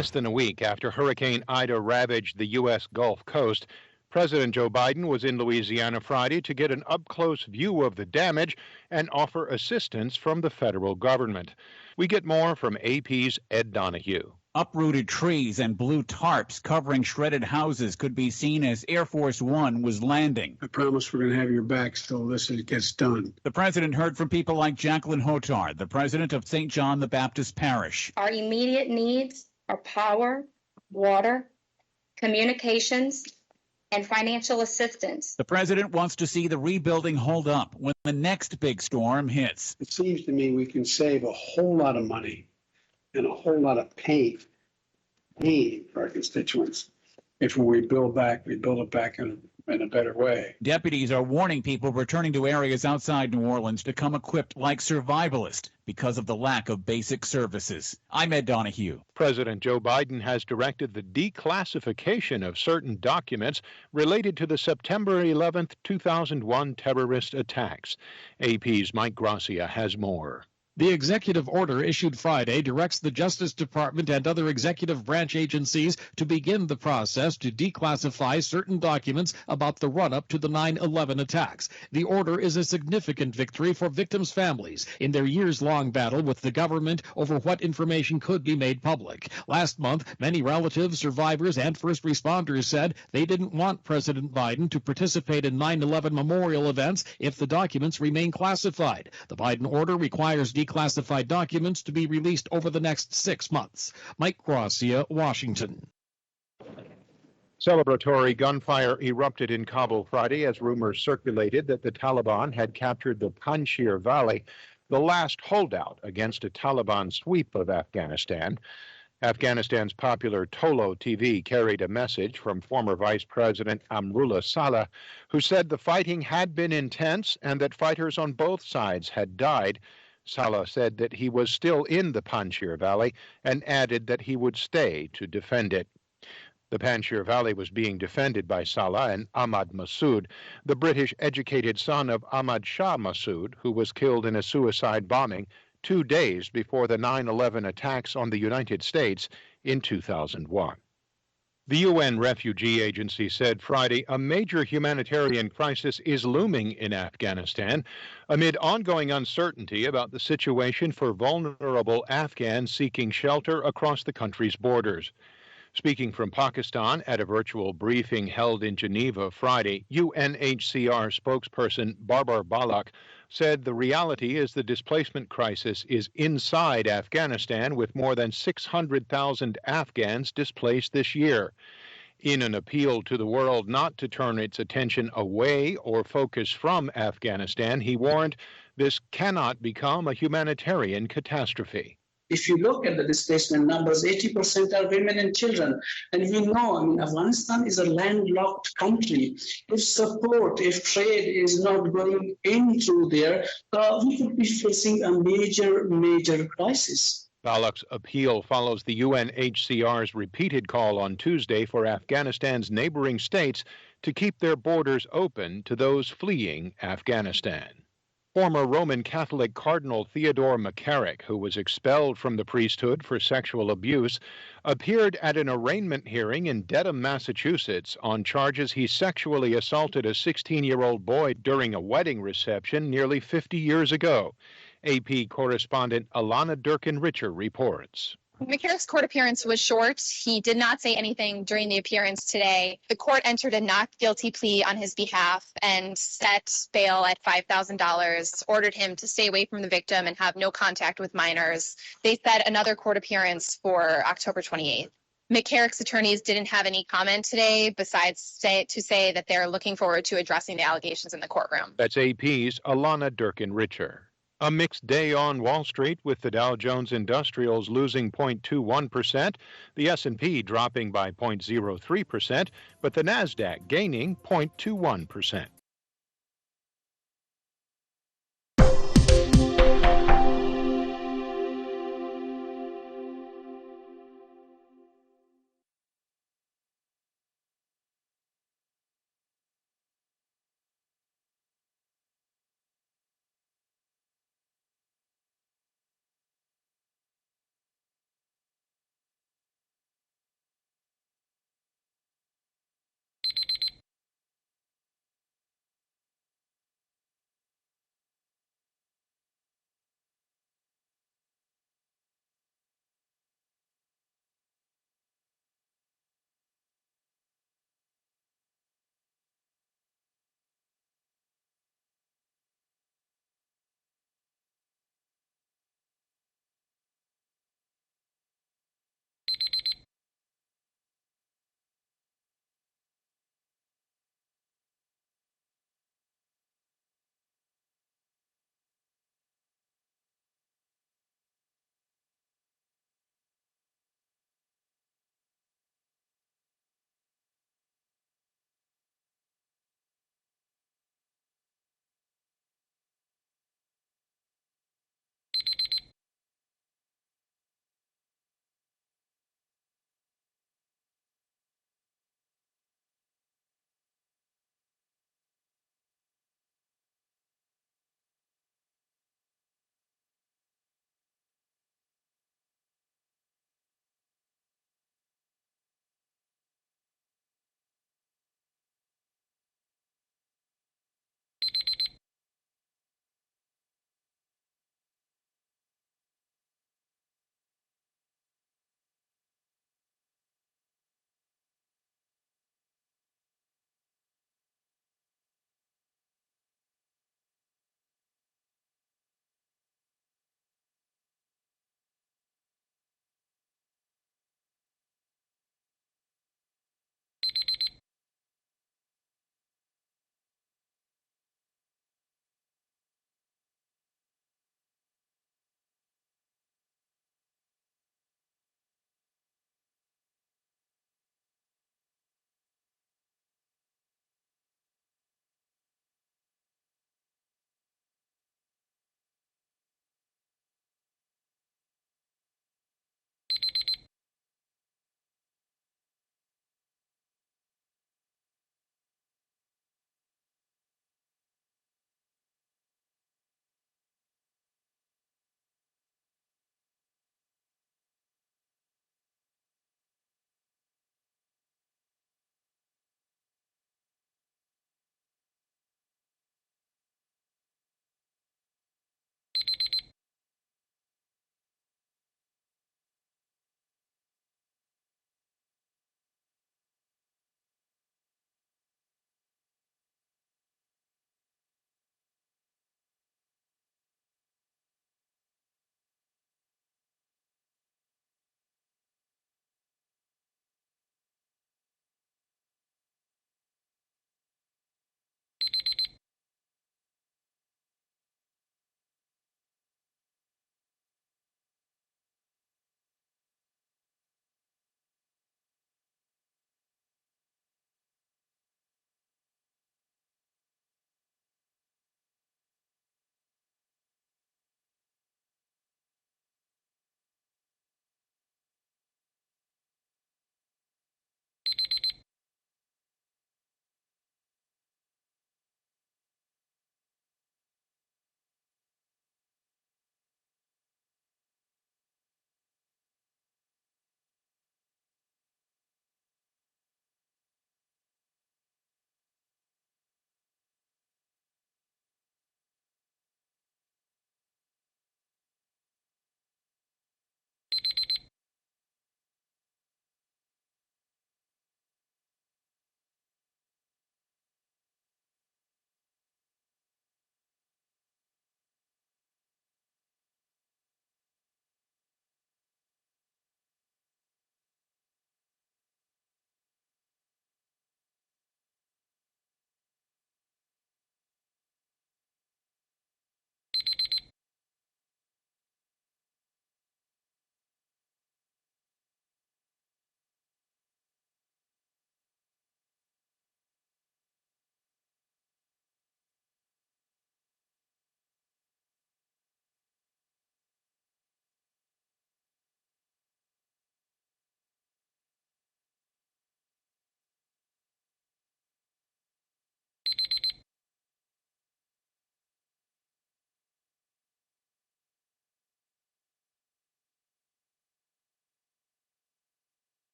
Less than a week after Hurricane Ida ravaged the U.S. Gulf Coast, President Joe Biden was in Louisiana Friday to get an up-close view of the damage and offer assistance from the federal government. We get more from AP's Ed Donahue. Uprooted trees and blue tarps covering shredded houses could be seen as Air Force One was landing. I promise we're going to have your backs till this gets done. The president heard from people like Jacqueline Hotard, the president of St. John the Baptist Parish. Our immediate needs are power, water, communications, and financial assistance. The president wants to see the rebuilding hold up when the next big storm hits. It seems to me we can save a whole lot of money and a whole lot of pain for our constituents if we build it back in a better way. Deputies are warning people returning to areas outside New Orleans to come equipped like survivalists because of the lack of basic services. I'm Ed Donahue. President Joe Biden has directed the declassification of certain documents related to the September 11th, 2001 terrorist attacks. AP's Mike Gracia has more. The executive order issued Friday directs the Justice Department and other executive branch agencies to begin the process to declassify certain documents about the run-up to the 9/11 attacks. The order is a significant victory for victims' families in their years-long battle with the government over what information could be made public. Last month, many relatives, survivors, and first responders said they didn't want President Biden to participate in 9/11 memorial events if the documents remain classified. The Biden order requires declassified documents to be released over the next 6 months. Mike Gracia, Washington. Celebratory gunfire erupted in Kabul Friday as rumors circulated that the Taliban had captured the Panjshir Valley, the last holdout against a Taliban sweep of Afghanistan. Afghanistan's popular Tolo TV carried a message from former Vice President Amrullah Saleh, who said the fighting had been intense and that fighters on both sides had died. Saleh said that he was still in the Panjshir Valley and added that he would stay to defend it. The Panjshir Valley was being defended by Saleh and Ahmad Massoud, the British-educated son of Ahmad Shah Massoud, who was killed in a suicide bombing 2 days before the 9/11 attacks on the United States in 2001. The UN Refugee Agency said Friday a major humanitarian crisis is looming in Afghanistan amid ongoing uncertainty about the situation for vulnerable Afghans seeking shelter across the country's borders. Speaking from Pakistan at a virtual briefing held in Geneva Friday, UNHCR spokesperson Barbar Balak said the reality is the displacement crisis is inside Afghanistan, with more than 600,000 Afghans displaced this year. In an appeal to the world not to turn its attention away or focus from Afghanistan, he warned this cannot become a humanitarian catastrophe. If you look at the displacement numbers, 80% are women and children. And we know, Afghanistan is a landlocked country. If support, if trade is not going in through there, we could be facing a major crisis. Balak's appeal follows the UNHCR's repeated call on Tuesday for Afghanistan's neighboring states to keep their borders open to those fleeing Afghanistan. Former Roman Catholic Cardinal Theodore McCarrick, who was expelled from the priesthood for sexual abuse, appeared at an arraignment hearing in Dedham, Massachusetts, on charges he sexually assaulted a 16-year-old boy during a wedding reception nearly 50 years ago. AP correspondent Alana Durkin-Richer reports. McCarrick's court appearance was short. He did not say anything during the appearance today. The court entered a not guilty plea on his behalf and set bail at $5,000, ordered him to stay away from the victim and have no contact with minors. They set another court appearance for October 28th. McCarrick's attorneys didn't have any comment today besides to say that they're looking forward to addressing the allegations in the courtroom. That's AP's Alana Durkin-Richer. A mixed day on Wall Street, with the Dow Jones Industrials losing 0.21%, the S&P dropping by 0.03%, but the Nasdaq gaining 0.21%.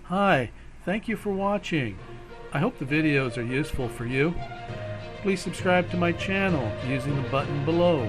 Hi, thank you for watching. I hope the videos are useful for you. Please subscribe to my channel using the button below.